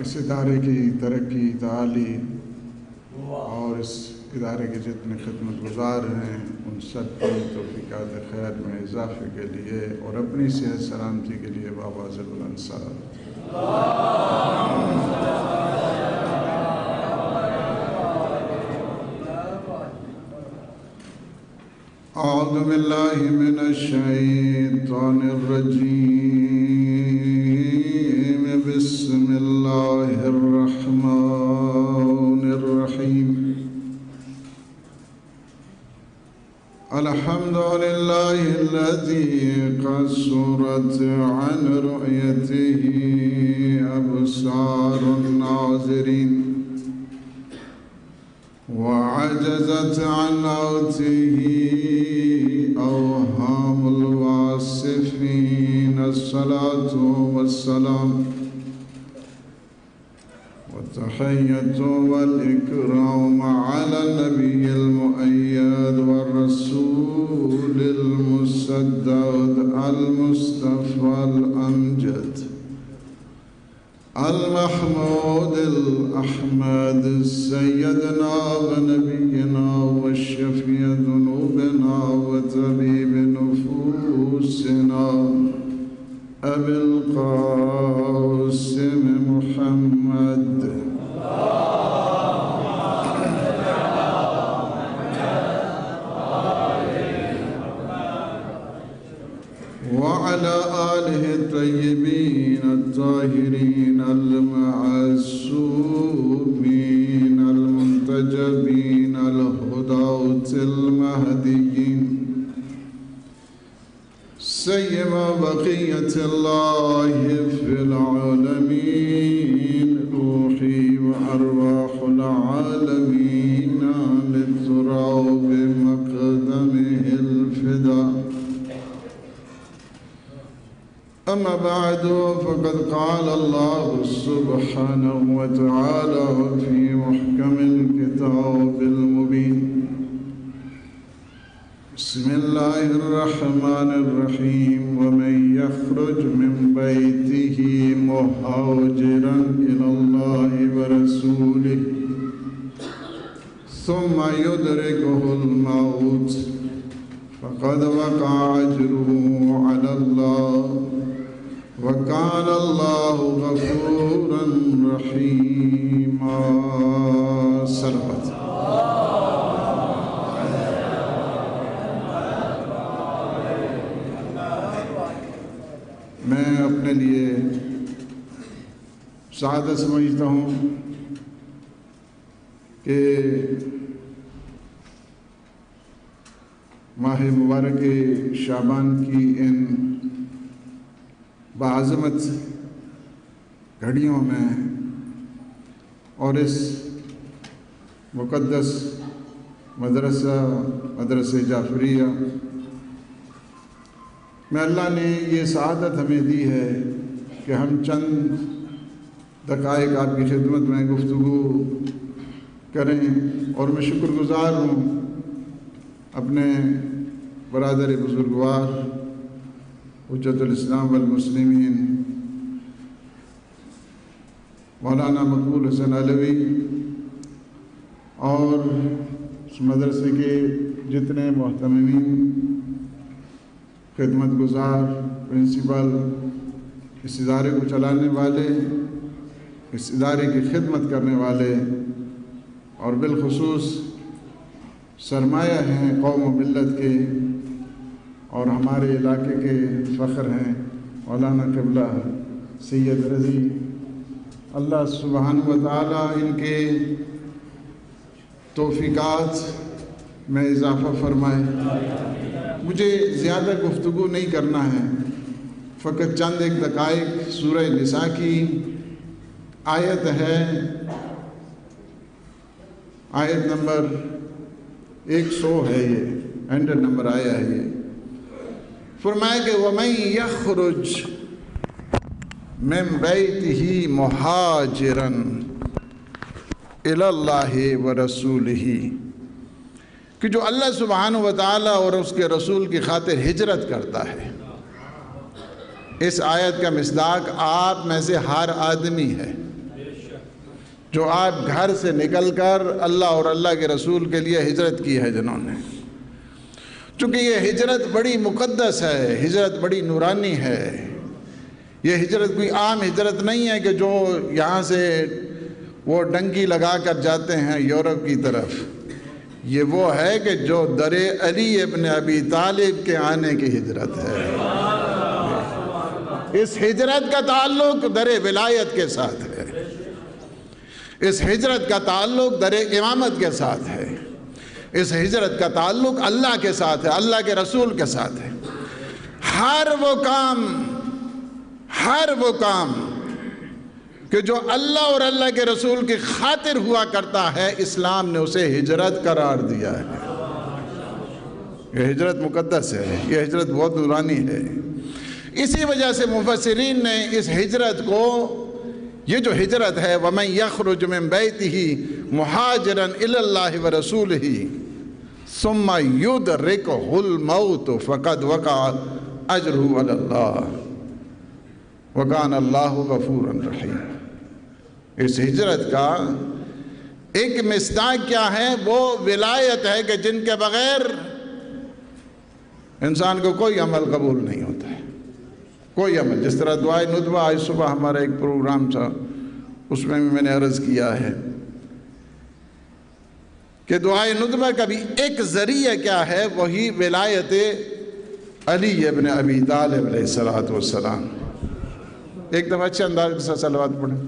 اس ادارے کی ترقی تعالی اور اس ادارے کے جتنے خدمت گزار ہیں ان سب کی توفیقات خیر میں اضافے کے لیے اور اپنی صحت سلامتی کے لیے بابا ذل الانصار اعوذ باللہ من الشیطان الرجیم بسم اللہ الرحمن الرحیم الحمد للہ الذی قصرت عن رؤیته ابصار الناظرین وعجزت عن موته أوهام الواصفين الصلاة والسلام والتحية والإكرام على النبي المؤيد والرسول المسدد المصطفى الأمجد المحمود الأحمد سيدنا ونبينا والشفيع ذنوبنا وطبيب نفوسنا أبي القاسم محمد وعلى آله الطيبين الطاهرين المعصومين المنتجبين الهداة المهديين سيما بقية الله في العالمين روحي وأرواح العالمين للتراب مقدمه الفداء أما بعد فقد قال الله سبحانه وتعالى في محكم الكتاب المبين بسم الله الرحمن الرحيم ومن يخرج من بيته مهاجرا إلى الله ورسوله ثم يدركه الموت فقد وقع أجره على الله وَكَانَ اللَّهُ غَفُورًا رَحِيمًا سلامت میں اپنے لیے سعادت سمجھتا ہوں کہ ماہ مبارک شعبان کی ان بعظمت گھڑیوں میں اور اس مقدس مدرسہ جعفریہ میں اللہ نے یہ سعادت ہمیں دی ہے کہ ہم چند دقائق آپ کی خدمت میں گفتگو کریں اور میں شکر گزار ہوں اپنے برادر بزرگوار حجت الاسلام والمسلمین مولانا مقبول حسن علوی اور اس مدرسے کے جتنے محتممین خدمت گزار پرنسپل اس ادارے کو چلانے والے اس ادارے کی خدمت کرنے والے اور بالخصوص سرمایہ ہیں قوم و ملت کے اور ہمارے علاقے کے فخر ہیں مولانا قبلہ سید رضی اللہ سبحانہ و تعالیٰ ان کے توفیقات میں اضافہ فرمائے۔ مجھے زیادہ گفتگو نہیں کرنا ہے، فقط چند ایک دقائق سورہ نساء کی آیت ہے، آیت نمبر 100 ہے، یہ 100 نمبر آیا ہے۔ یہ فرمایا کہ وَمَن يَخْرُجْ مِن بَيْتِهِ مُهَاجِرًا إِلَى اللَّهِ وَرَسُولِهِ، کہ جو اللہ سبحانہ وتعالیٰ اور اس کے رسول کی خاطر ہجرت کرتا ہے۔ اس آیت کا مصداق آپ میں سے ہر آدمی ہے۔ جو آپ گھر سے نکل کر اللہ اور اللہ کے رسول کے لیے ہجرت کی ہے جنہوں نے. چونکہ یہ ہجرت بڑی مقدس ہے، ہجرت بڑی نورانی ہے. یہ ہجرت کوئی عام ہجرت نہیں ہے کہ جو یہاں سے وہ ڈنکی لگا کر جاتے ہیں یورپ کی طرف. یہ وہ ہے کہ جو در علی ابن ابی طالب کے آنے کی ہجرت ہے. اس ہجرت کا تعلق در ولایت کے ساتھ ہے. اس ہجرت کا تعلق در امامت کے ساتھ ہے. اس ہجرت کا تعلق اللہ کے ساتھ ہے، اللہ کے رسول کے ساتھ ہے. ہر وہ کام کہ جو اللہ اور اللہ کے رسول کی خاطر ہوا کرتا ہے، اسلام نے اسے ہجرت قرار دیا ہے. یہ ہجرت مقدس ہے، یہ ہجرت بہت نورانی ہے. اسی وجہ سے مفسرین نے اس ہجرت کو، یہ جو ہجرت ہے وَمَنْ يَخْرُجْ مِنْ بَيْتِهِ مُحَاجِرًا إِلَى اللَّهِ وَرَسُولِهِ ثُمَّ يُدْرِكُهُ الْمَوْتُ فَقَدْ وَقَعَ أَجْرُهُ عَلَى اللَّهِ وَكَانَ اللَّهُ غَفُورًا رَحِيمًا. اس ہجرت کا ایک مصداق کیا ہے؟ وہ ولایت ہے کہ جن کے بغیر انسان کو کوئی عمل قبول نہیں ہوتا ہے، کوئی عمل. جس طرح دعائے ندوہ آج صبح ہمارا ایک پروگرام تھا، اس میں بھی میں نے عرض کیا ہے کہ دعائے ندوہ کا بھی ایک ذریعہ کیا ہے؟ وہی ولایت علی ابن ابی طالب علیہ السلام. ایک دفعہ اچھے انداز کے ساتھ صلوات پڑھیں.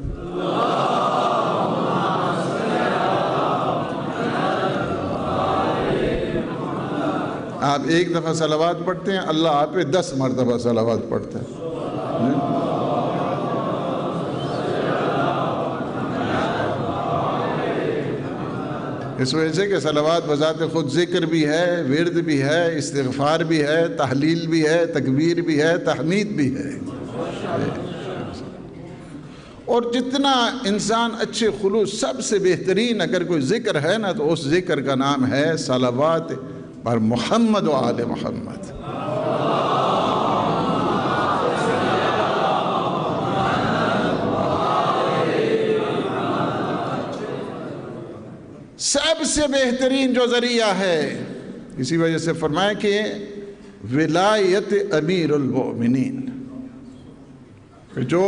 آپ ایک دفعہ صلوات پڑھتے ہیں، اللہ آپ پہ 10 مرتبہ صلوات پڑھتا ہے. اس وجہ سے کہ صلوات بذات خود ذکر بھی ہے، ورد بھی ہے، استغفار بھی ہے، تحلیل بھی ہے، تکبیر بھی ہے، تحمید بھی ہے. اور جتنا انسان اچھے خلوص، سب سے بہترین اگر کوئی ذکر ہے نا تو اس ذکر کا نام ہے صلوات پر محمد و آل محمد. سب سے بہترین جو ذریعہ ہے. اسی وجہ سے فرمایا کہ ولایت امیر المؤمنین، جو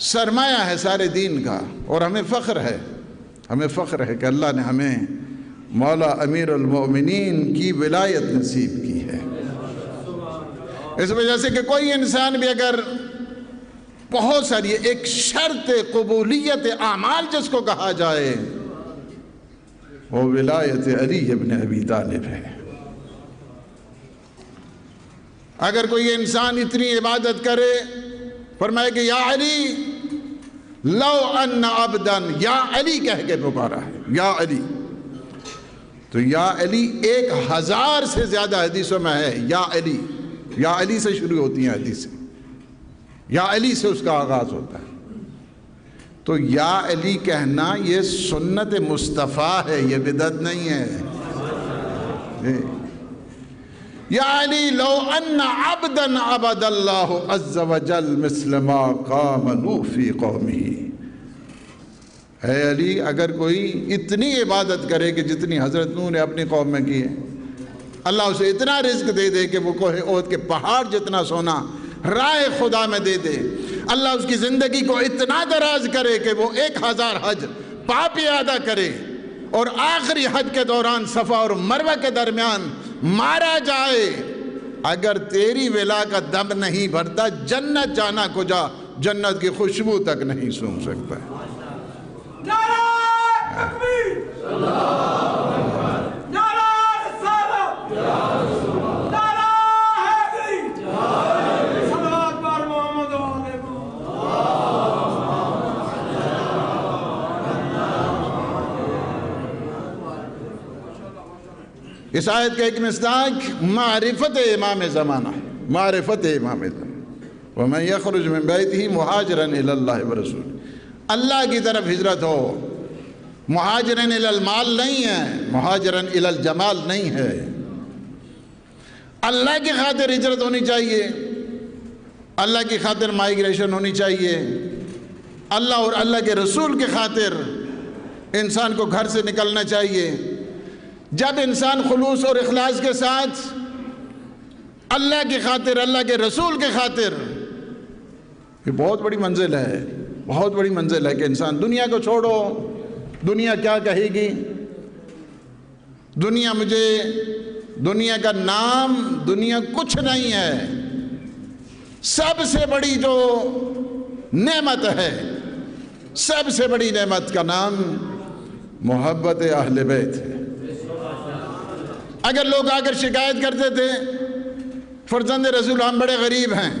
سرمایہ ہے سارے دین کا. اور ہمیں فخر ہے کہ اللہ نے ہمیں مولا امیر المؤمنین کی ولایت نصیب کی ہے. اس وجہ سے کہ کوئی انسان بھی اگر بہت ساری ایک شرط قبولیت اعمال جس کو کہا جائے وہ ولایت علی ابن ابی طالب ہے. اگر کوئی انسان اتنی عبادت کرے، فرمائے کہ یا علی لو ان عبدن، یا علی کہہ کے پکارا ہے، یا علی، تو یا علی 1000 سے زیادہ حدیثوں میں ہے. یا علی، یا علی سے شروع ہوتی ہیں حدیثیں، یا علی سے اس کا آغاز ہوتا ہے. تو یا علی کہنا یہ سنت مصطفیٰ ہے، یہ بدعت نہیں ہے. یا علی لو ان عبدا عبد اللہ عز وجل مثل ما قام نوح فی قومہ. اے علی، اگر کوئی اتنی عبادت کرے کہ جتنی حضرت نوح نے اپنی قوم میں کی ہے، اللہ اسے اتنا رزق دے دے کہ وہ کوہ احد کے پہاڑ جتنا سونا راہ خدا میں دے دے، اللہ اس کی زندگی کو اتنا دراز کرے کہ وہ 1000 حج پاپی ادا کرے، اور آخری حج کے دوران صفا اور مروہ کے درمیان مارا جائے، اگر تیری ولا کا دم نہیں بھرتا جنت جانا کجا، جنت کی خوشبو تک نہیں سونگھ سکتا. نعرہ تکبیر، نعرہ رسالت، نعرہ حیدری، صلوات بر محمد و آل محمد. اس آیت کا ایک مصداق معرفت امام زمانہ، معرفت امام زمانہ. وَمَنْ يَخْرُجْ مِنْ بَيْتِهِ مُحَاجِرًا إِلَى اللَّهِ وَرَسُولِهِ. اللہ کی طرف ہجرت ہو، مہاجرن الی المال نہیں ہے، مہاجرن الی الجمال نہیں ہے. اللہ کی خاطر ہجرت ہونی چاہیے، اللہ کی خاطر مائیگریشن ہونی چاہیے. اللہ اور اللہ کے رسول کی خاطر انسان کو گھر سے نکلنا چاہیے۔ جب انسان خلوص اور اخلاص کے ساتھ اللہ کی خاطر، اللہ کے رسول کی خاطر، یہ بہت بڑی منزل ہے، بہت بڑی منزل ہے کہ انسان دنیا کو چھوڑو، دنیا کیا کہے گی، دنیا مجھے، دنیا کا نام، دنیا کچھ نہیں ہے۔ سب سے بڑی جو نعمت ہے، سب سے بڑی نعمت کا نام محبت اہل بیت ہے۔ اگر لوگ آ کر شکایت کرتے تھے فرزند رسول ہم بڑے غریب ہیں،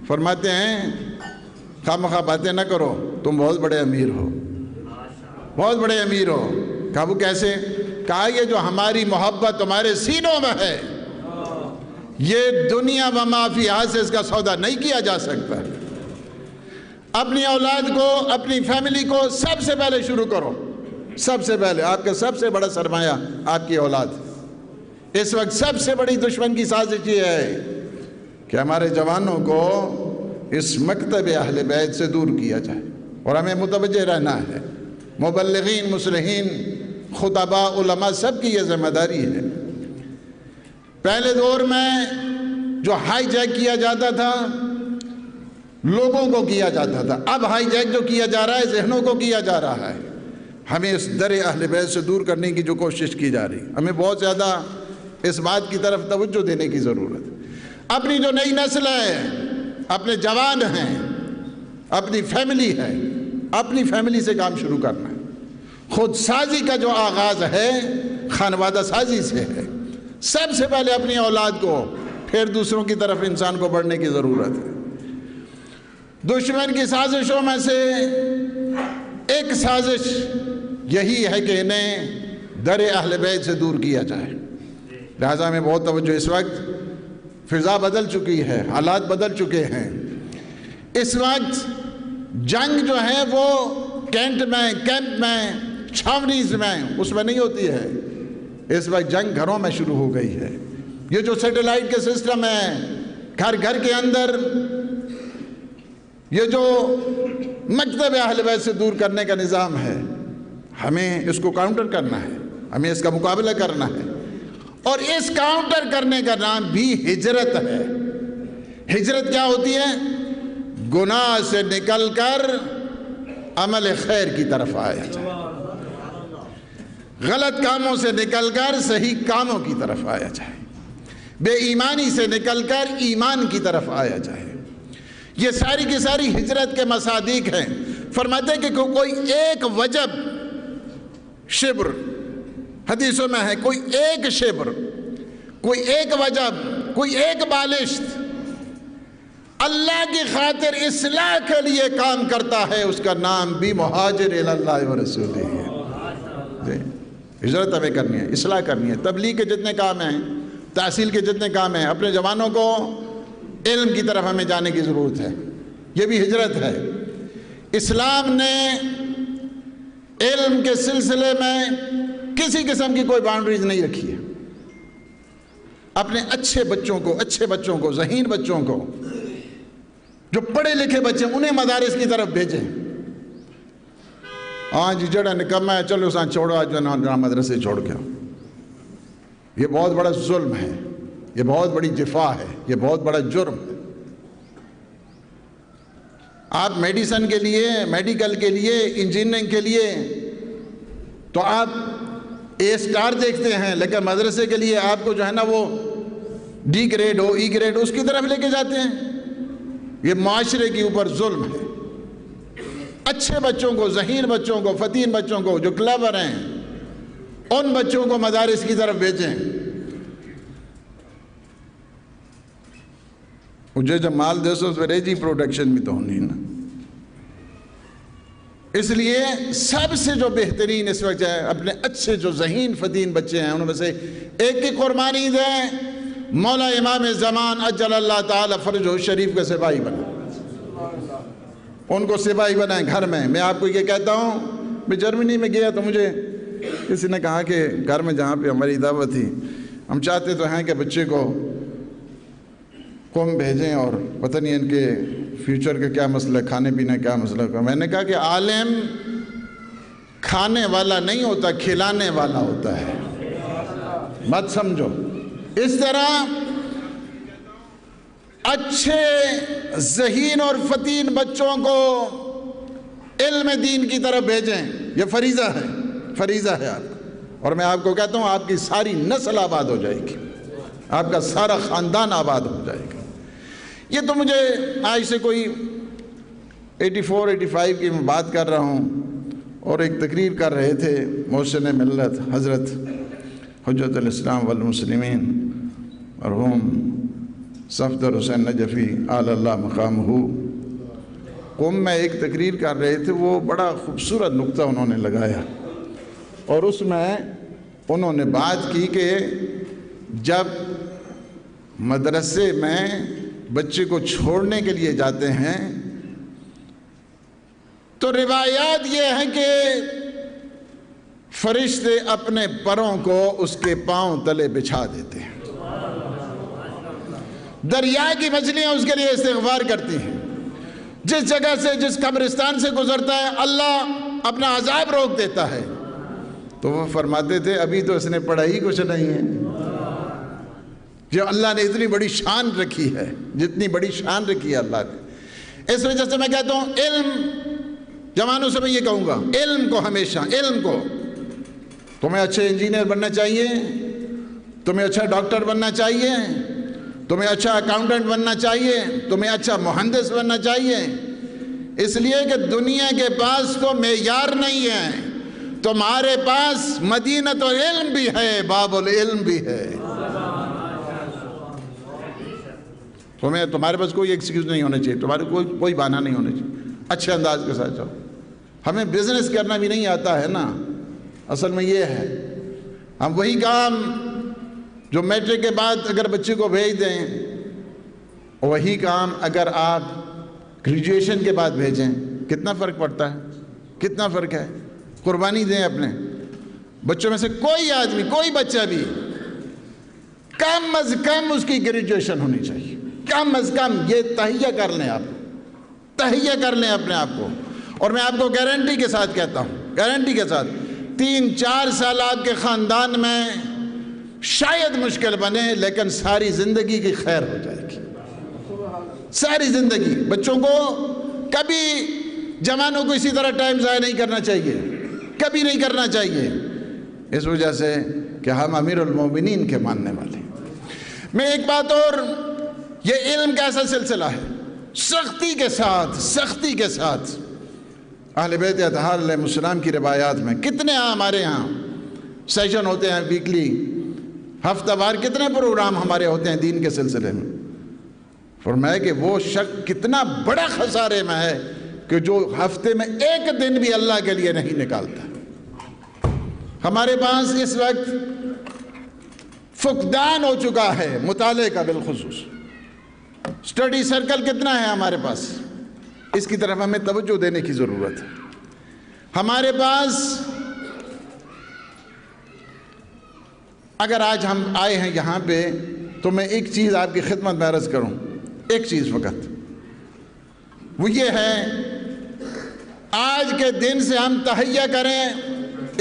فرماتے ہیں خواہ باتیں نہ کرو، تم بہت بڑے امیر ہو، بہت بڑے امیر ہو۔ کہا وہ کیسے؟ کہا یہ جو ہماری محبت تمہارے سینوں میں ہے، یہ دنیا و ما فیہا سے اس کا سودا نہیں کیا جا سکتا۔ اپنی اولاد کو، اپنی فیملی کو سب سے پہلے شروع کرو، سب سے پہلے۔ آپ کا سب سے بڑا سرمایہ آپ کی اولاد۔ اس وقت سب سے بڑی دشمن کی سازش یہ ہے کہ ہمارے جوانوں کو اس مکتب اہل بیت سے دور کیا جائے، اور ہمیں متوجہ رہنا ہے۔ مبلغین، مصلحین، خطباء، علماء، سب کی یہ ذمہ داری ہے۔ پہلے دور میں جو ہائی جیک کیا جاتا تھا لوگوں کو کیا جاتا تھا، اب ہائی جیک جو کیا جا رہا ہے ذہنوں کو کیا جا رہا ہے۔ ہمیں اس در اہل بیت سے دور کرنے کی جو کوشش کی جا رہی ہے، ہمیں بہت زیادہ اس بات کی طرف توجہ دینے کی ضرورت ہے۔ اپنی جو نئی نسل ہے، اپنے جوان ہیں، اپنی فیملی ہے، اپنی فیملی سے کام شروع کرنا ہے۔ خود سازی کا جو آغاز ہے خانوادہ سازی سے ہے۔ سب سے پہلے اپنی اولاد کو، پھر دوسروں کی طرف انسان کو بڑھنے کی ضرورت ہے۔ دشمن کی سازشوں میں سے ایک سازش یہی ہے کہ انہیں در اہل بیت سے دور کیا جائے۔ لہٰذا میں بہت توجہ، اس وقت فضا بدل چکی ہے، حالات بدل چکے ہیں۔ اس وقت جنگ جو ہے وہ کینٹ میں، کیمپ میں، چھاونیز میں، اس میں نہیں ہوتی ہے۔ اس وقت جنگ گھروں میں شروع ہو گئی ہے۔ یہ جو سیٹلائٹ کے سسٹم ہے، گھر گھر کے اندر، یہ جو مکتب اہل بیت سے دور کرنے کا نظام ہے، ہمیں اس کو کاؤنٹر کرنا ہے، ہمیں اس کا مقابلہ کرنا ہے۔ اور اس کاؤنٹر کرنے کا نام بھی ہجرت ہے۔ ہجرت کیا ہوتی ہے؟ گناہ سے نکل کر عمل خیر کی طرف آیا جائے، غلط کاموں سے نکل کر صحیح کاموں کی طرف آیا جائے، بے ایمانی سے نکل کر ایمان کی طرف آیا جائے۔ یہ ساری کی ساری ہجرت کے مصادیق ہیں۔ فرماتے ہیں کہ کوئی ایک وجب شبر، حدیثوں میں ہے کوئی ایک شبر، کوئی ایک وجب، کوئی ایک بالشت اللہ کی خاطر اصلاح کے لیے کام کرتا ہے، اس کا نام بھی مہاجر الی اللہ و رسولہ ہے۔ ہجرت ہمیں کرنی ہے، اصلاح کرنی ہے۔ تبلیغ کے جتنے کام ہیں، تحصیل کے جتنے کام ہیں، اپنے جوانوں کو علم کی طرف ہمیں جانے کی ضرورت ہے، یہ بھی ہجرت ہے۔ اسلام نے علم کے سلسلے میں کسی قسم کی کوئی باؤنڈریز نہیں رکھی ہے۔ اپنے اچھے بچوں کو، ذہین بچوں کو، جو پڑھے لکھے بچے، انہیں مدارس کی طرف بھیجیں۔ جی جڑا نکمہ ہے، چلو سان چھوڑو، آج جو مدرسے چھوڑ کے۔ یہ بہت بڑا ظلم ہے، یہ بہت بڑی جفا ہے، یہ بہت بڑا جرم ہے۔ آپ میڈیسن کے لیے، میڈیکل کے لیے، انجینئرنگ کے لیے تو آپ A* دیکھتے ہیں، لیکن مدرسے کے لیے آپ کو جو ہے نا وہ D گریڈ ہو، E گریڈ ہو، اس کی طرف لے کے جاتے ہیں۔ یہ معاشرے کے اوپر ظلم ہے۔ اچھے بچوں کو، ذہین بچوں کو، فتین بچوں کو، جو کلیور ہیں، ان بچوں کو مدارس کی طرف بھیجیں۔ مجھے جب مال دے سو اس میں ریجی پروڈکشن بھی تو ہونی نا۔ اس لیے سب سے جو بہترین اس وقت ہے، اپنے اچھے جو ذہین فتین بچے ہیں، ان میں سے ایک کی قربانی دیں، مولا امام زمان اجل اللہ تعالی فرجہ شریف کے سپاہی بنائیں، ان کو سپاہی بنائیں گھر میں۔ میں آپ کو یہ کہتا ہوں، میں جرمنی میں گیا تو مجھے کسی نے کہا کہ گھر میں جہاں پہ ہماری دعوت تھی، ہم چاہتے تو ہیں کہ بچے کو قوم بھیجیں، اور پتہ نہیں ان کے فیوچر کا کیا مسئلہ ہے، کھانے پینے کا کیا مسئلہ ہے. میں نے کہا کہ عالم کھانے والا نہیں ہوتا، کھلانے والا ہوتا ہے. مت سمجھو. اس طرح اچھے ذہین اور فتین بچوں کو علم دین کی طرف بھیجیں. یہ فریضہ ہے، فریضہ ہے آپ کا. اور میں آپ کو کہتا ہوں آپ کی ساری نسل آباد ہو جائے گی، آپ کا سارا خاندان آباد ہو جائے گا. یہ تو مجھے آج سے کوئی 84-85 کی میں بات کر رہا ہوں. اور ایک تقریر کر رہے تھے محسن ملت حضرت حجت الاسلام والمسلمین مرحوم صفدر حسین نجفی آل اللہ مقامہ. قوم میں ایک تقریر کر رہے تھے، وہ بڑا خوبصورت نقطہ انہوں نے لگایا، اور اس میں انہوں نے بات کی کہ جب مدرسے میں بچے کو چھوڑنے کے لیے جاتے ہیں تو روایات یہ ہیں کہ فرشتے اپنے پروں کو اس کے پاؤں تلے بچھا دیتے ہیں. دریا کی مچھلیاں اس کے لیے استغفار کرتی ہیں. جس جگہ سے، جس قبرستان سے گزرتا ہے اللہ اپنا عذاب روک دیتا ہے. تو وہ فرماتے تھے ابھی تو اس نے پڑھا ہی کچھ نہیں ہے. جو اللہ نے اتنی بڑی شان رکھی ہے، جتنی بڑی شان رکھی ہے اللہ نے. اس وجہ سے میں کہتا ہوں علم، جوانوں سے میں یہ کہوں گا، علم کو ہمیشہ، علم کو، تمہیں اچھے انجینئر بننا چاہیے، تمہیں اچھا ڈاکٹر بننا چاہیے، تمہیں اچھا اکاؤنٹنٹ بننا چاہیے، تمہیں اچھا مہندس بننا چاہیے. اس لیے کہ دنیا کے پاس تو معیار نہیں ہے، تمہارے پاس مدینۃ العلم بھی ہے، باب العلم بھی ہے. تمہارے پاس کوئی ایکسکیوز نہیں ہونا چاہیے، تمہارے کوئی بہانہ نہیں ہونا چاہیے. اچھے انداز کے ساتھ چلو. ہمیں بزنس کرنا بھی نہیں آتا ہے نا. اصل میں یہ ہے، ہم وہی کام جو میٹرک کے بعد اگر بچے کو بھیج دیں، وہی کام اگر آپ گریجویشن کے بعد بھیجیں، کتنا فرق پڑتا ہے، کتنا فرق ہے. قربانی دیں اپنے بچوں میں سے کوئی آدمی، کوئی بچہ بھی کم از کم اس کی گریجویشن ہونی چاہیے. کم از کم یہ تہیہ کر لیں، آپ تہیہ کر لیں اپنے آپ کو. اور میں آپ کو گارنٹی کے ساتھ کہتا ہوں، گارنٹی کے ساتھ 3-4 سال آپ کے خاندان میں شاید مشکل بنے، لیکن ساری زندگی کی خیر ہو جائے گی. ساری زندگی. بچوں کو کبھی، جوانوں کو اسی طرح ٹائم ضائع نہیں کرنا چاہیے، کبھی نہیں کرنا چاہیے. اس وجہ سے کہ ہم امیر المومنین کے ماننے والے. میں ایک بات اور، یہ علم کا ایسا سلسلہ ہے، سختی کے ساتھ، سختی کے ساتھ اہل بیت اطہار علیہ السلام کی روایات میں کتنے ہمارے ہاں سیشن ہوتے ہیں ویکلی، ہفتہ وار کتنے پروگرام ہمارے ہوتے ہیں دین کے سلسلے میں. فرمایا کہ وہ شخص کتنا بڑا خسارے میں ہے کہ جو ہفتے میں ایک دن بھی اللہ کے لیے نہیں نکالتا. ہمارے پاس اس وقت فقدان ہو چکا ہے مطالعے کا. بالخصوص اسٹڈی سرکل کتنا ہے ہمارے پاس، اس کی طرف ہمیں توجہ دینے کی ضرورت ہے. ہمارے پاس اگر آج ہم آئے ہیں یہاں پہ تو میں ایک چیز آپ کی خدمت میں عرض کروں، ایک چیز فقط، وہ یہ ہے آج کے دن سے ہم تہیہ کریں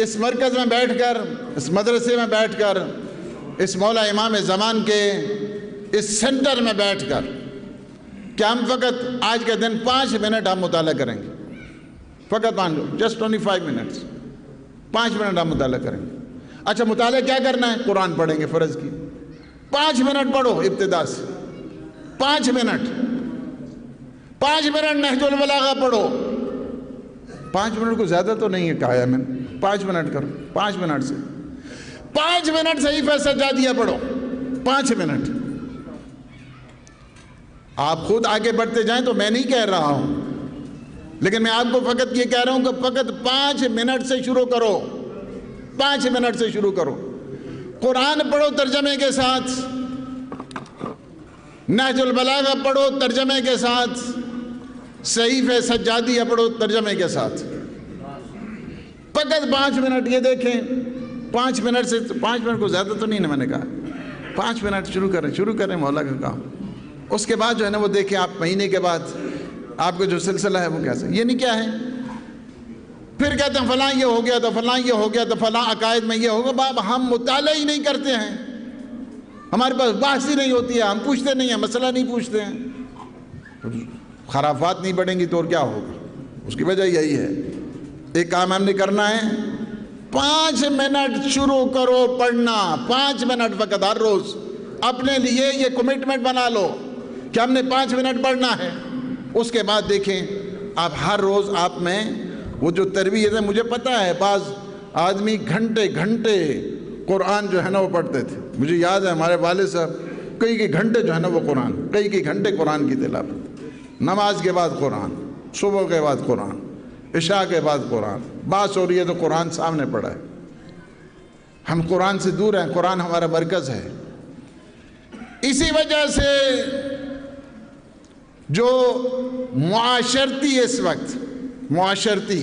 اس مرکز میں بیٹھ کر، اس مدرسے میں بیٹھ کر، اس مولا امام زمان کے اس سینٹر میں بیٹھ کر کہ ہم فقط آج کے دن 5 منٹ ہم مطالعہ کریں گے. فقط مان لو جسٹ 25 منٹس، 5 منٹ ہم مطالعہ کریں گے. اچھا مطالعہ کیا کرنا ہے؟ قرآن پڑھیں گے فرض کی. 5 منٹ پڑھو ابتدا سے، 5 منٹ. 5 منٹ نہج البلاغہ پڑھو. 5 منٹ کو زیادہ تو نہیں ہے کہا ہے میں نے، 5 منٹ کرو. 5 منٹ سے 5 منٹ صحیفہ سجادیہ پڑھو. 5 منٹ. آپ خود آگے بڑھتے جائیں تو میں نہیں کہہ رہا ہوں، لیکن میں آپ کو فقط یہ کہہ رہا ہوں کہ فقط 5 منٹ سے شروع کرو. 5 منٹ سے شروع کرو. قرآن پڑھو ترجمے کے ساتھ، نہج البلاغہ پڑھو ترجمے کے ساتھ، صحیفہ سجادیہ پڑھو ترجمے کے ساتھ. فقط 5 منٹ. یہ دیکھیں 5 منٹ سے، 5 منٹ کو زیادہ تو نہیں نا میں نے کہا، 5 منٹ شروع کریں مولا کا کام. اس کے بعد جو ہے نا وہ دیکھیں آپ مہینے کے بعد آپ کا جو سلسلہ ہے وہ کیسا، یعنی کیا ہے؟ پھر کہتے ہیں فلاں یہ ہو گیا تو فلاں یہ ہو گیا تو فلاں عقائد میں یہ ہوگا. باب ہم مطالعہ ہی نہیں کرتے ہیں، ہمارے پاس بحث ہی نہیں ہوتی ہے، ہم پوچھتے نہیں ہیں، مسئلہ نہیں پوچھتے ہیں. خرافات نہیں بڑھیں گی تو اور کیا ہوگا؟ اس کی وجہ یہی ہے. ایک کام ہم نے کرنا ہے، 5 منٹ شروع کرو پڑھنا، 5 منٹ فقط ہر روز. اپنے لیے یہ کمٹمنٹ بنا لو کہ ہم نے 5 منٹ پڑھنا ہے. اس کے بعد دیکھیں آپ ہر روز آپ میں وہ جو تربیت ہے. مجھے پتہ ہے بعض آدمی گھنٹے گھنٹے قرآن جو ہے نا وہ پڑھتے تھے. مجھے یاد ہے ہمارے والد صاحب کئی گھنٹے جو ہے نا وہ قرآن، کئی گھنٹے قرآن کی تلاوت، نماز کے بعد قرآن، صبح کے بعد قرآن، عشاء کے بعد قرآن. بات ہو رہی ہے تو قرآن سامنے پڑا ہے. ہم قرآن سے دور ہیں، قرآن ہمارا مرکز ہے. اسی وجہ سے جو معاشرتی اس وقت معاشرتی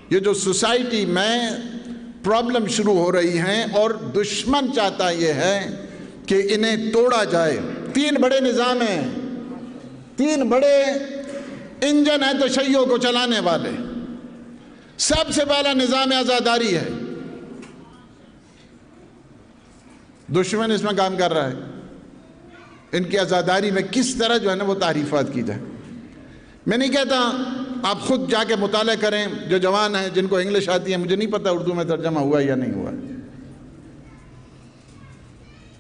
یہ جو سوسائٹی میں پرابلم شروع ہو رہی ہیں اور دشمن چاہتا یہ ہے کہ انہیں توڑا جائے. 3 بڑے نظام ہیں، 3 بڑے انجن ہیں تشیع کو چلانے والے. سب سے پہلا نظام عزاداری ہے. دشمن اس میں کام کر رہا ہے. ان کی عزاداری میں کس طرح جو ہے نا وہ تعریفات کی جائے. میں نہیں کہتا، آپ خود جا کے مطالعہ کریں. جو جوان ہیں جن کو انگلش آتی ہے، مجھے نہیں پتہ اردو میں ترجمہ ہوا یا نہیں ہوا.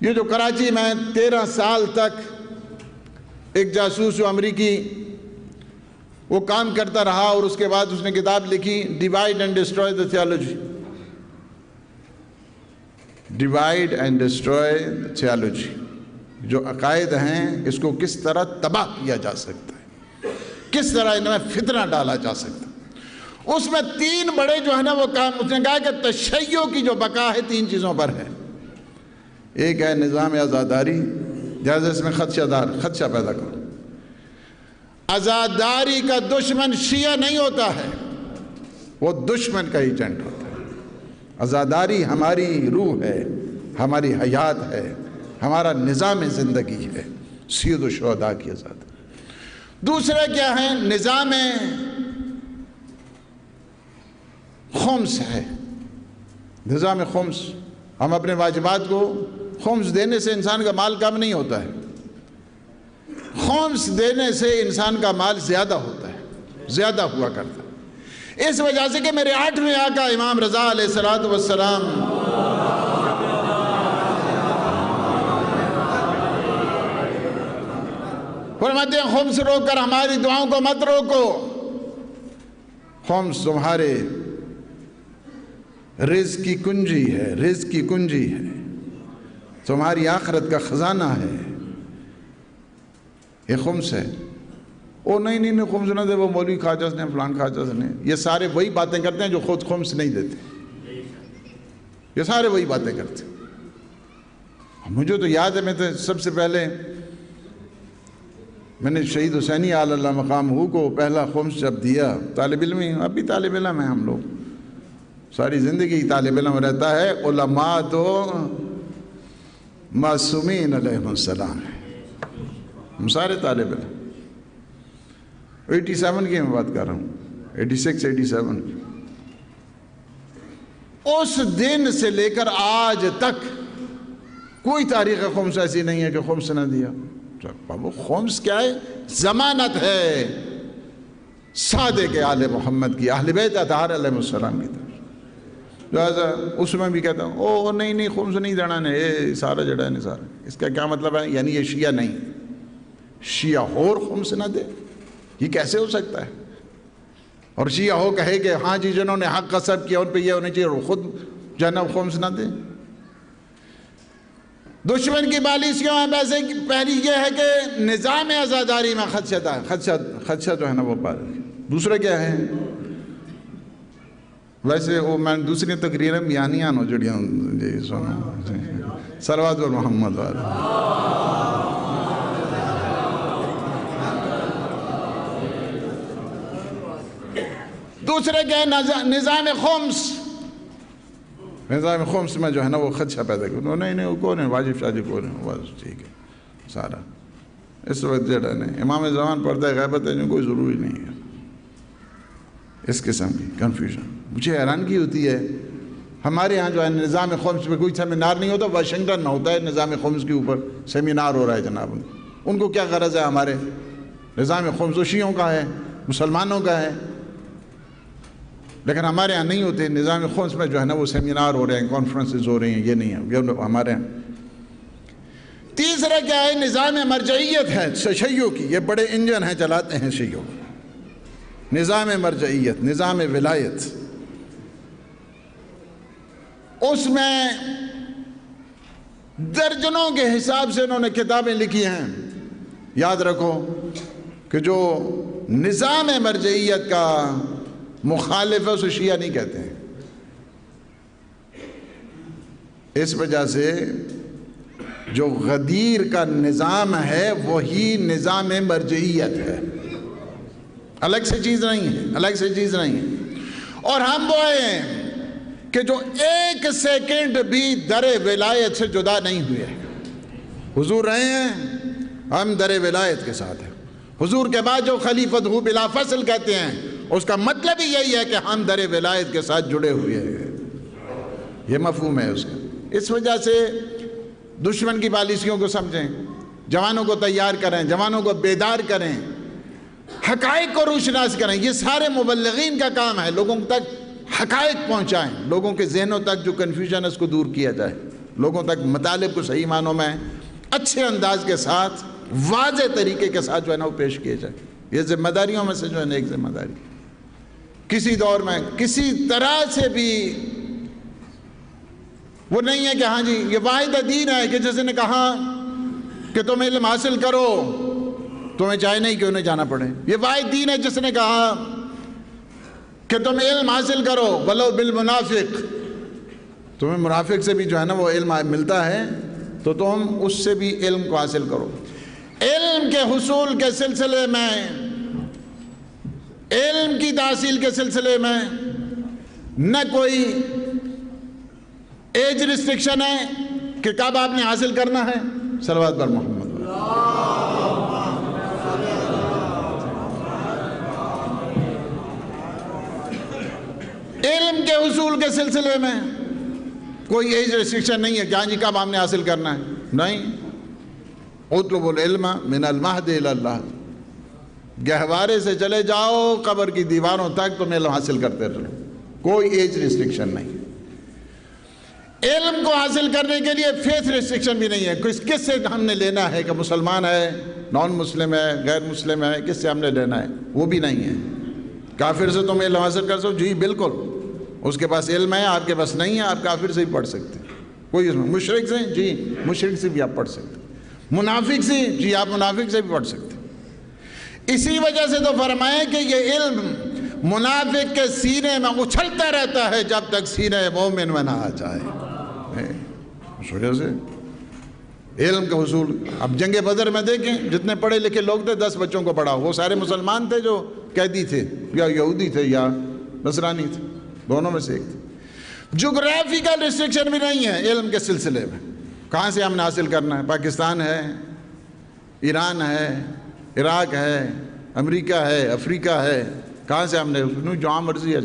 یہ جو کراچی میں 13 سال تک ایک جاسوس جو امریکی وہ کام کرتا رہا اور اس کے بعد اس نے کتاب لکھی divide and destroy the theology. Divide and destroy the theology. جو عقائد ہیں اس کو کس طرح تباہ کیا جا سکتا ہے، کس طرح ان میں فتنہ ڈالا جا سکتا ہے. اس میں 3 بڑے جو ہے نا وہ کام اس نے کہا کہ تشیع کی جو بقا ہے 3 چیزوں پر ہے. ایک ہے نظام عزاداری، جیسے اس میں خدشہ پیدا کرو. عزاداری کا دشمن شیعہ نہیں ہوتا ہے، وہ دشمن کا ایجنٹ ہوتا ہے. عزاداری ہماری روح ہے، ہماری حیات ہے، ہمارا نظام زندگی ہے. سید الشہداء کی عزاداری. دوسرے کیا ہے؟ نظام خمس ہے. نظام خمس. ہم اپنے واجبات کو خمس دینے سے انسان کا مال کم نہیں ہوتا ہے، خمس دینے سے انسان کا مال زیادہ ہوتا ہے، زیادہ ہوا کرتا ہے. اس وجہ سے کہ میرے 8ویں آقا امام رضا علیہ السلام فرماتے ہیں خمس روک کر ہماری دعاؤں کو مت روکو. خمس تمہارے رزق کی کنجی ہے، رزق کی کنجی ہے، تمہاری آخرت کا خزانہ ہے. یہ خمس ہے. او نہیں خمس نہ دے، وہ مولوی خواجہ نے فلان خواجہ نے. یہ سارے وہی باتیں کرتے ہیں جو خود خمس نہیں دیتے. یہ سارے وہی باتیں کرتے ہیں. مجھے تو یاد ہے، میں تو سب سے پہلے میں نے شہید حسینی علی اللہ مقامہ کو پہلا خمس جب دیا، طالب علم ہی، اب بھی طالب علم ہیں ہم لوگ، ساری زندگی طالب علم رہتا ہے. علماء تو معصومین علیہ السلام ہیں، ہم سارے طالب علم. 87 کی میں بات کر رہا ہوں، 86-87 کی. اس دن سے لے کر آج تک کوئی تاریخ خمس ایسی نہیں ہے کہ خمس نہ دیا. بابو خمس کیا ہے؟ ضمانت ہے صادق آل محمد کی، اہل بیت اطہار علیہ السلام کی طرف. لہٰذا اس میں بھی کہتا ہوں او نہیں خمس نہیں دینا نے، یہ سارا جڑا ہے سارا. اس کا کیا مطلب ہے؟ یعنی یہ شیعہ نہیں، شیعہ اور خمس نہ دے، یہ کیسے ہو سکتا ہے؟ اور شیعہ ہو کہے کہ ہاں جی جنہوں نے حق غصب کیا ان پہ یہ ہونا چاہیے، اور خود جناب خمس نہ دے. دشمن کی پالیسیوں ہیں. ویسے پہلی یہ ہے کہ نظام عزاداری میں خدشہ جو ہے نا وہ پارے. دوسرا کیا ہے؟ ویسے وہ میں دوسری تقریریں بیانیاں ہو جڑیاں جی سنو صلوات و محمد والے. دوسرے کیا ہے؟ نظام خمس. نظام خمس میں جو ہے نا وہ خدشہ پیدا کرو. نہیں وہ کون ہے؟ واجب شاجب کون ہے؟ بس ٹھیک ہے سارا. اس وقت جڑا نہیں امام زمان پردہ غیبت ہے جو کوئی ضروری نہیں ہے. اس قسم کی کنفیوژن مجھے حیرانگی ہوتی ہے. ہمارے ہاں جو ہے نظام خمس پہ کوئی سیمینار نہیں ہوتا, واشنگٹن میں ہوتا ہے نظام خمس کے اوپر سیمینار ہو رہا ہے جناب. ان کو کیا غرض ہے ہمارے نظام خمس؟ و شیعوں کا ہے, مسلمانوں کا ہے, لیکن ہمارے ہاں نہیں ہوتے. نظام خمس میں جو ہے نا وہ سیمینار ہو رہے ہیں, کانفرنسز ہو رہی ہیں, یہ نہیں ہے یہ ہمارے ہاں. تیسرا کیا ہے؟ نظام مرجعیت ہے شیعوں کی. یہ بڑے انجن ہیں چلاتے ہیں شیعوں. نظام مرجعیت, نظام ولایت, اس میں درجنوں کے حساب سے انہوں نے کتابیں لکھی ہیں. یاد رکھو کہ جو نظام مرجعیت کا مخالف ہے اسے شیعہ نہیں کہتے ہیں. اس وجہ سے جو غدیر کا نظام ہے وہی نظام مرجعیت ہے, الگ سے چیز نہیں ہے, الگ سے چیز نہیں ہے. اور ہم وہ ہیں کہ جو ایک سیکنڈ بھی در ولایت سے جدا نہیں ہوئے. حضور رہے ہیں, ہم در ولایت کے ساتھ ہیں. حضور کے بعد جو خلیفت ہو بلا فصل کہتے ہیں, اس کا مطلب ہی یہی ہے کہ ہم در ولایت کے ساتھ جڑے ہوئے ہیں. یہ مفہوم ہے اس کا. اس وجہ سے دشمن کی پالیسیوں کو سمجھیں, جوانوں کو تیار کریں, جوانوں کو بیدار کریں, حقائق کو روشناس کریں. یہ سارے مبلغین کا کام ہے, لوگوں تک حقائق پہنچائیں, لوگوں کے ذہنوں تک جو کنفیوژن ہے اس کو دور کیا جائے, لوگوں تک مطالب کو صحیح معنوں میں اچھے انداز کے ساتھ واضح طریقے کے ساتھ جو ہے نا وہ پیش کیے جائے. یہ ذمہ داریوں میں سے جو ہے نا ایک ذمہ داری. کسی دور میں کسی طرح سے بھی وہ نہیں ہے کہ ہاں جی یہ واحد دین ہے کہ جس نے کہا کہ تم علم حاصل کرو تمہیں چاہے نہیں کیوں نہیں جانا پڑے. یہ واحد دین ہے جس نے کہا کہ تم علم حاصل کرو ولو بالمنافق, تمہیں منافق سے بھی جو ہے نا وہ علم ملتا ہے تو تم اس سے بھی علم کو حاصل کرو. علم کے حصول کے سلسلے میں, علم کی تحصیل کے سلسلے میں نہ کوئی ایج ریسٹرکشن ہے کہ کب آپ نے حاصل کرنا ہے. صلوات بر محمد. علم کے حصول کے سلسلے میں کوئی ایج ریسٹرکشن نہیں ہے کہ ہاں جی کب ہم نے حاصل کرنا ہے. نہیں, اطلب العلم من المہد الی اللحد, گہوارے سے چلے جاؤ قبر کی دیواروں تک تم علم حاصل کرتے رہو, کوئی ایج ریسٹرکشن نہیں. علم کو حاصل کرنے کے لیے فیتھ ریسٹرکشن بھی نہیں ہے. کس سے ہم نے لینا ہے کہ مسلمان ہے, نان مسلم ہے, غیر مسلم ہے, کس سے ہم نے لینا ہے, وہ بھی نہیں ہے. کافر سے تم علم حاصل کر سکو, جی بالکل, اس کے پاس علم ہے آپ کے پاس نہیں ہے, آپ کافر سے بھی پڑھ سکتے ہیں, کوئی اس میں. مشرک سے, جی مشرک سے بھی آپ پڑھ سکتے ہیں. منافق سے, جی آپ منافق سے بھی پڑھ سکتے ہیں. اسی وجہ سے تو فرمائے کہ یہ علم منافق کے سینے میں اچھلتا رہتا ہے جب تک سینے مومن میں نہ آ جائے. اس وجہ سے علم کا حصول. اب جنگ بدر میں دیکھیں جتنے پڑھے لکھے لوگ تھے 10 بچوں کو پڑھا, وہ سارے مسلمان تھے جو قیدی تھے, یا یہودی تھے یا نصرانی تھے, دونوں میں سے ایک تھے. جغرافیکل ریسٹرکشن بھی نہیں ہے علم کے سلسلے میں. کہاں سے ہم نے حاصل کرنا ہے؟ پاکستان ہے, ایران ہے, عراق ہے, امریکہ ہے, افریقہ ہے, کہاں سے ہم نے جہاں مرضی ہے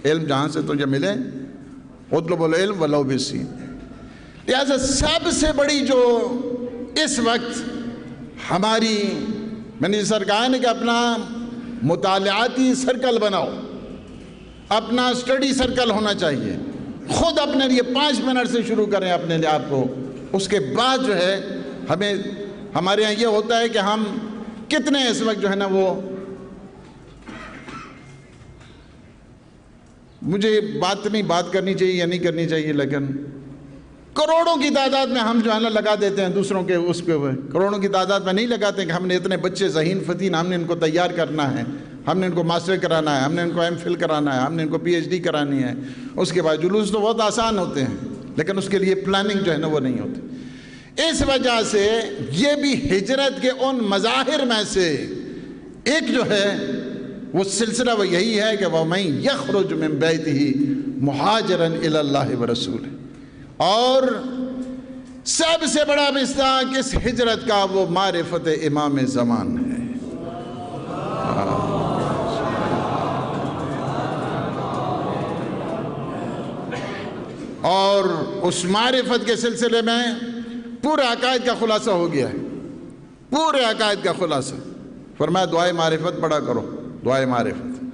علم جہاں سے تجھے ملے. اطلب العلم ولو بالسین. لہٰذا سب سے بڑی جو اس وقت ہماری, میں نے سرکار نے کہ اپنا مطالعاتی سرکل بناؤ, اپنا اسٹڈی سرکل ہونا چاہیے. خود اپنے لیے 5 منٹ سے شروع کریں اپنے لیے آپ کو. اس کے بعد جو ہے ہمیں, ہمارے یہاں یہ ہوتا ہے کہ ہم کتنے اس وقت جو ہے نا وہ, مجھے بات کرنی چاہیے یا نہیں کرنی چاہیے, لیکن کروڑوں کی تعداد میں ہم جو ہے نا لگا دیتے ہیں دوسروں کے اس پہ. کروڑوں کی تعداد میں نہیں لگاتے کہ ہم نے اتنے بچے ذہین فتین, ہم نے ان کو تیار کرنا ہے, ہم نے ان کو ماسٹر کرانا ہے, ہم نے ان کو ایم فل کرانا ہے, ہم نے ان کو پی ایچ ڈی کرانی ہے. اس کے بعد جلوس تو بہت آسان ہوتے ہیں لیکن اس کے لیے پلاننگ جو ہے نا وہ نہیں ہوتی. اس وجہ سے یہ بھی ہجرت کے ان مظاہر میں سے ایک جو ہے وہ سلسلہ وہ یہی ہے کہ وَمَن يَخْرُجْ مِن بَيْتِهِ مُهَاجِرًا إِلَى اللَّهِ وَرَسُولِهِ. اور سب سے بڑا مصداق اس ہجرت کا وہ معرفت امام زمان ہے۔ اور اس معرفت کے سلسلے میں پورے عقائد کا خلاصہ ہو گیا ہے، پورے عقائد کا خلاصہ۔ فرمایا دعائے معرفت پڑھا کرو، دعائے معرفت،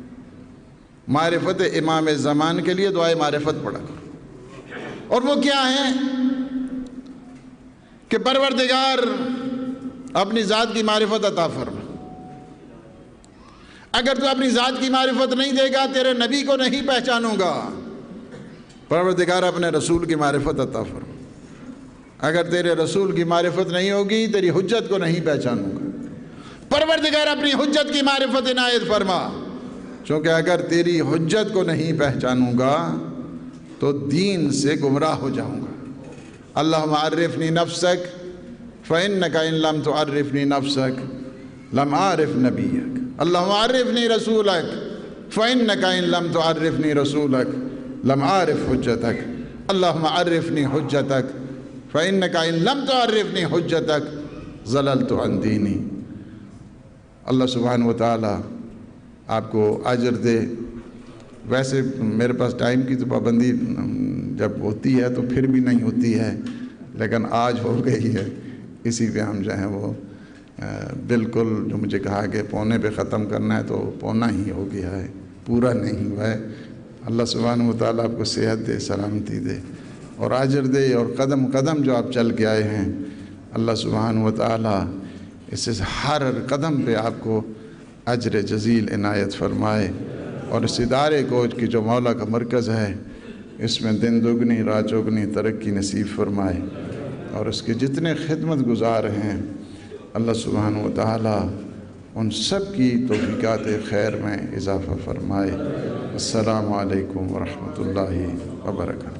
معرفت امام زمان کے لیے دعائے معرفت پڑھا کرو۔ اور وہ کیا ہے کہ پروردگار اپنی ذات کی معرفت عطا فرما۔ اگر تو اپنی ذات کی معرفت نہیں دے گا، تیرے نبی کو نہیں پہچانوں گا۔ پروردگار اپنے رسول کی معرفت عطا فرما۔ اگر تیرے رسول کی معرفت نہیں ہوگی، تیری حجت کو نہیں پہچانوں گا۔ پروردگار اپنی حجت کی معرفت عنایت فرما، چونکہ اگر تیری حجت کو نہیں پہچانوں گا تو دین سے گمراہ ہو جاؤں گا۔ اللہم عرفنی نفسک فإنک ان لم تعرفنی نفسک لم أعرف نبیک۔ اللہم عرفنی رسولک فإنک ان لم تعرفنی رسولک لم أعرف حجتک۔ اللہم عرفنی حجتک فإنک ان لم تعرفنی حجتک ضللت عن دینی۔ اللہ سبحانہ وتعالی آپ کو اجر دے۔ ویسے میرے پاس ٹائم کی تو پابندی جب ہوتی ہے تو پھر بھی نہیں ہوتی ہے، لیکن آج ہو گئی ہے، اسی پہ ہم جو ہیں وہ بالکل جو مجھے کہا کہ پونے پہ ختم کرنا ہے تو پونا ہی ہو گیا ہے، پورا نہیں ہوا ہے۔ اللہ سبحانہ وتعالی آپ کو صحت دے، سلامتی دے اور اجر دے، اور قدم قدم جو آپ چل کے آئے ہیں اللہ سبحانہ وتعالی اس ہر قدم پہ آپ کو اجر جزیل عنایت فرمائے، اور اس ادارے کو کہ جو مولا کا مرکز ہے اس میں دن دگنی رات چوگنی ترقی نصیب فرمائے، اور اس کے جتنے خدمت گزار ہیں اللہ سبحانہ وتعالی ان سب کی توفیقات خیر میں اضافہ فرمائے۔ السلام علیکم ورحمۃ اللہ وبرکاتہ۔